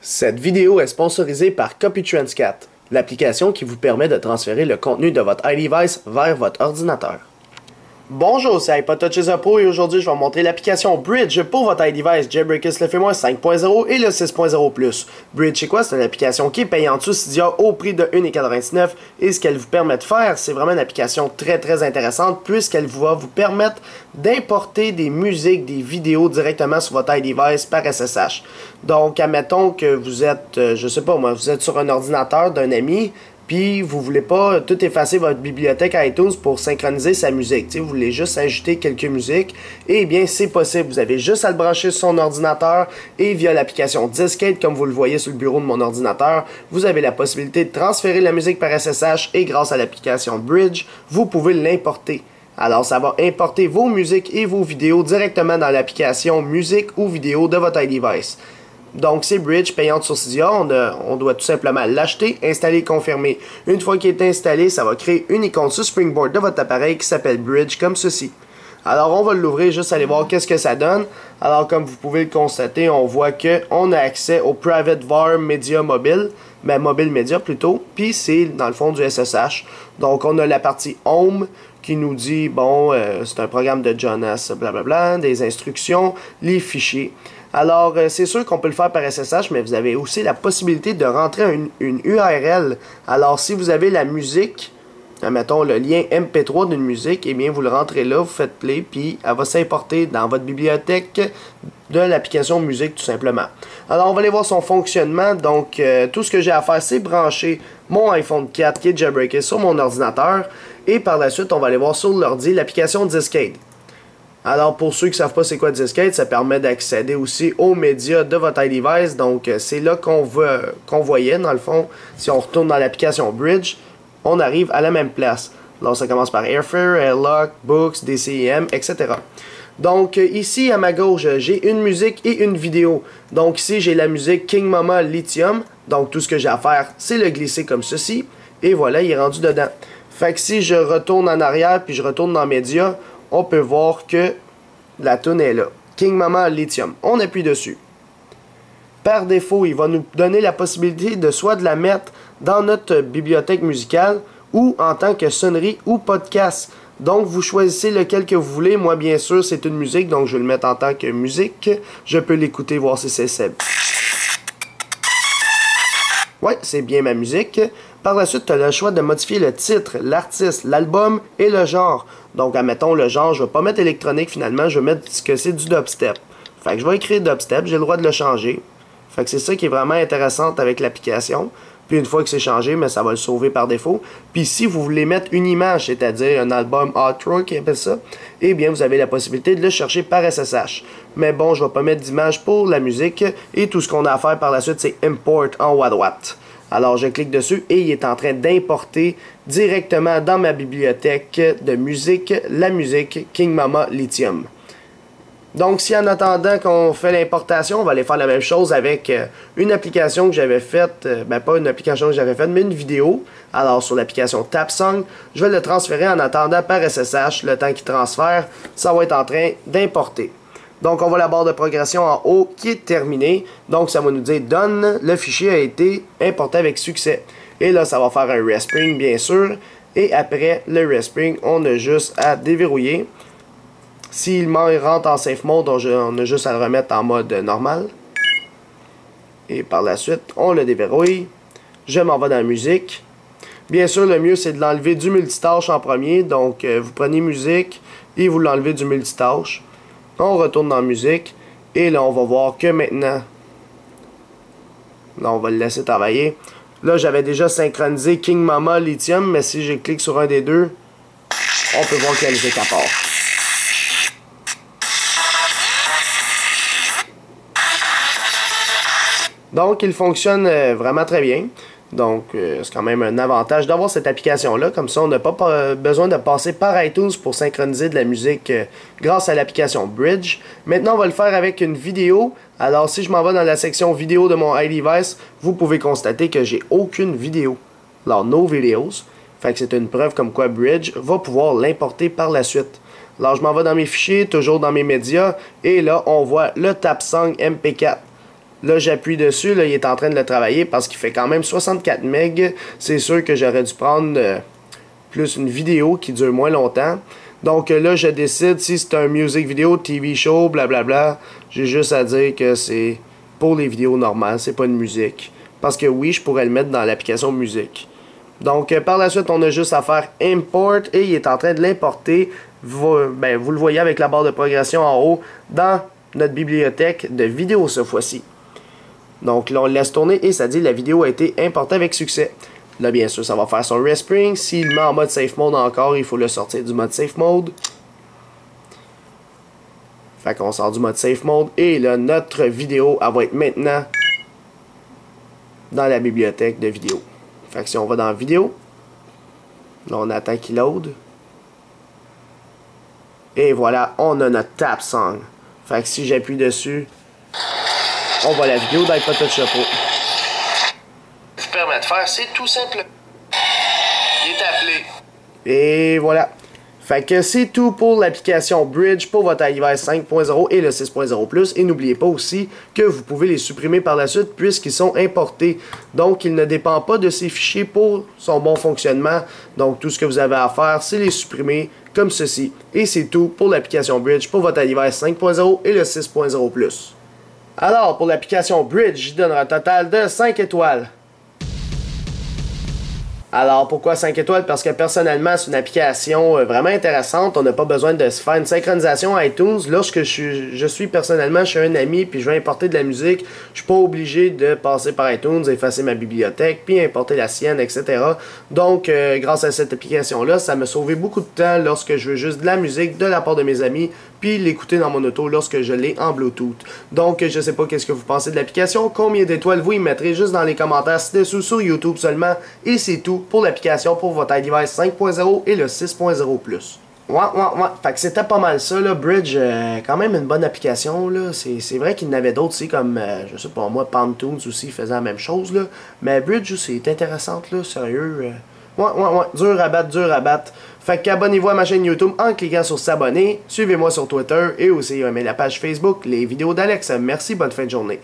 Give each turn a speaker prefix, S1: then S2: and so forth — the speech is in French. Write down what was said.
S1: Cette vidéo est sponsorisée par CopyTransCat, l'application qui vous permet de transférer le contenu de votre iDevice vers votre ordinateur. Bonjour, c'est iPodTouch Pro et aujourd'hui je vais vous montrer l'application Bridge pour votre iDevice Jailbreakers le Fais-moi 5.0 et le 6.0+. Bridge, c'est quoi? C'est une application qui est payante sous Cydia au prix de 1,99$ et ce qu'elle vous permet de faire, c'est vraiment une application très intéressante puisqu'elle va vous permettre d'importer des musiques, des vidéos directement sur votre iDevice par SSH. Donc, admettons que vous êtes, je sais pas moi, vous êtes sur un ordinateur d'un ami, puis vous voulez pas tout effacer votre bibliothèque iTunes pour synchroniser sa musique. Vous voulez juste ajouter quelques musiques. Eh bien, c'est possible. Vous avez juste à le brancher sur son ordinateur et via l'application Discade, comme vous le voyez sur le bureau de mon ordinateur, vous avez la possibilité de transférer la musique par SSH et grâce à l'application Bridge, vous pouvez l'importer. Alors, ça va importer vos musiques et vos vidéos directement dans l'application musique ou vidéo de votre iDevice. Donc, c'est Bridge, payante sur Cydia. On doit tout simplement l'acheter, installer et confirmer. Une fois qu'il est installé, ça va créer une icône sur Springboard de votre appareil qui s'appelle Bridge, comme ceci. Alors, on va l'ouvrir, juste aller voir qu'est-ce que ça donne. Alors, comme vous pouvez le constater, on voit qu'on a accès au Private VAR Media Mobile. Ben, Mobile Media plutôt. Puis, c'est dans le fond du SSH. Donc, on a la partie Home qui nous dit, bon, c'est un programme de Jonas, blablabla, des instructions, les fichiers. Alors, c'est sûr qu'on peut le faire par SSH, mais vous avez aussi la possibilité de rentrer une URL. Alors, si vous avez la musique, mettons le lien MP3 d'une musique, eh bien, vous le rentrez là, vous faites play, puis elle va s'importer dans votre bibliothèque de l'application musique, tout simplement. Alors, on va aller voir son fonctionnement. Donc, tout ce que j'ai à faire, c'est brancher mon iPhone 4 qui est jailbreaké sur mon ordinateur. Et par la suite, on va aller voir sur l'ordi l'application Discade. Alors, pour ceux qui ne savent pas c'est quoi Discade, ça permet d'accéder aussi aux médias de votre iDevice. Donc, c'est là qu'on voyait, dans le fond, si on retourne dans l'application Bridge, on arrive à la même place. Alors, ça commence par Airfare, Airlock, Books, DCIM, etc. Donc, ici, à ma gauche, j'ai une musique et une vidéo. Donc, ici, j'ai la musique King Mama Lithium. Donc, tout ce que j'ai à faire, c'est le glisser comme ceci. Et voilà, il est rendu dedans. Fait que si je retourne en arrière, puis je retourne dans Médias, on peut voir que la tune est là. King Mama Lithium. On appuie dessus. Par défaut, il va nous donner la possibilité de soit de la mettre dans notre bibliothèque musicale ou en tant que sonnerie ou podcast. Donc, vous choisissez lequel que vous voulez. Moi, bien sûr, c'est une musique, donc je vais le mettre en tant que musique. Je peux l'écouter, voir si c'est... Ouais, c'est bien ma musique. Par la suite, tu as le choix de modifier le titre, l'artiste, l'album et le genre. Donc, admettons le genre, je ne vais pas mettre électronique finalement, je vais mettre ce que c'est du dubstep. Fait que je vais écrire dubstep, j'ai le droit de le changer. Fait que c'est ça qui est vraiment intéressant avec l'application. Puis une fois que c'est changé, mais ça va le sauver par défaut. Puis si vous voulez mettre une image, c'est-à-dire un album outro qui appelle ça, eh bien vous avez la possibilité de le chercher par SSH. Mais bon, je ne vais pas mettre d'image pour la musique. Et tout ce qu'on a à faire par la suite, c'est Import en haut à droite. Alors je clique dessus et il est en train d'importer directement dans ma bibliothèque de musique, la musique King Mama Lithium. Donc si en attendant qu'on fait l'importation, on va aller faire la même chose avec une application que j'avais faite, ben pas une application que j'avais faite, mais une vidéo. Alors sur l'application TapSong, je vais le transférer en attendant par SSH, le temps qu'il transfère, ça va être en train d'importer. Donc, on voit la barre de progression en haut qui est terminée. Donc, ça va nous dire « Done ». Le fichier a été importé avec succès. Et là, ça va faire un respring, bien sûr. Et après le respring, on a juste à déverrouiller. S'il rentre en safe mode, on a juste à le remettre en mode normal. Et par la suite, on le déverrouille. Je m'en vais dans la musique. Bien sûr, le mieux, c'est de l'enlever du multitâche en premier. Donc, vous prenez musique et vous l'enlevez du multitâche. On retourne dans la musique. Et là, on va voir que maintenant... Là, on va le laisser travailler. Là, j'avais déjà synchronisé King Mama Lithium. Mais si je clique sur un des deux, on peut voir que la musique part. Donc, il fonctionne vraiment très bien. Donc, c'est quand même un avantage d'avoir cette application-là. Comme ça, on n'a pas besoin de passer par iTunes pour synchroniser de la musique grâce à l'application Bridge. Maintenant, on va le faire avec une vidéo. Alors, si je m'en vais dans la section vidéo de mon iDevice, vous pouvez constater que j'ai aucune vidéo. Alors, no videos. Fait que c'est une preuve comme quoi Bridge va pouvoir l'importer par la suite. Alors, je m'en vais dans mes fichiers, toujours dans mes médias. Et là, on voit le TapSong MP4. Là, j'appuie dessus, là, il est en train de le travailler parce qu'il fait quand même 64 MB. C'est sûr que j'aurais dû prendre plus une vidéo qui dure moins longtemps. Donc là, je décide si c'est un music video, TV show, blablabla. J'ai juste à dire que c'est pour les vidéos normales, c'est pas une musique. Parce que oui, je pourrais le mettre dans l'application musique. Donc par la suite, on a juste à faire import et il est en train de l'importer. Vous le voyez avec la barre de progression en haut dans notre bibliothèque de vidéos cette fois-ci. Donc là, on le laisse tourner et ça dit la vidéo a été importée avec succès. Là, bien sûr, ça va faire son respring. S'il le met en mode safe mode encore, il faut le sortir du mode safe mode. Fait qu'on sort du mode safe mode et là, notre vidéo, elle va être maintenant dans la bibliothèque de vidéos. Fait que si on va dans vidéo, là, on attend qu'il load. Et voilà, on a notre tap song. Fait que si j'appuie dessus, on voit la vidéo d'iPod Touch Pro.
S2: Vous permet de faire, c'est tout simple. Il est appelé.
S1: Et voilà. Fait que c'est tout pour l'application Bridge pour votre iOS 5.0 et le 6.0 Plus. Et n'oubliez pas aussi que vous pouvez les supprimer par la suite puisqu'ils sont importés. Donc, il ne dépend pas de ces fichiers pour son bon fonctionnement. Donc, tout ce que vous avez à faire, c'est les supprimer comme ceci. Et c'est tout pour l'application Bridge pour votre iOS 5.0 et le 6.0 Plus. Alors, pour l'application Bridge, je donnerai un total de 5 étoiles. Alors, pourquoi 5 étoiles? Parce que personnellement, c'est une application vraiment intéressante. On n'a pas besoin de se faire une synchronisation iTunes. Lorsque je suis personnellement chez un ami puis je veux importer de la musique, je suis pas obligé de passer par iTunes, effacer ma bibliothèque, puis importer la sienne, etc. Donc, grâce à cette application-là, ça m'a sauvé beaucoup de temps lorsque je veux juste de la musique de la part de mes amis, puis l'écouter dans mon auto lorsque je l'ai en Bluetooth. Donc, je sais pas qu'est-ce que vous pensez de l'application, combien d'étoiles vous y mettrez juste dans les commentaires ci-dessous sur YouTube seulement, et c'est tout pour l'application pour votre iDevice 5.0 et le 6.0 Plus. Ouais. Fait que c'était pas mal ça, là. Bridge, quand même une bonne application, là. C'est vrai qu'il y en avait d'autres aussi, comme, je sais pas moi, Pantoons aussi faisait la même chose, là. Mais Bridge aussi est intéressante, là, sérieux. Ouais. Dur à battre. Fait qu'abonnez-vous à ma chaîne YouTube en cliquant sur s'abonner. Suivez-moi sur Twitter et aussi aimez la page Facebook, les vidéos d'Alex. Merci, bonne fin de journée.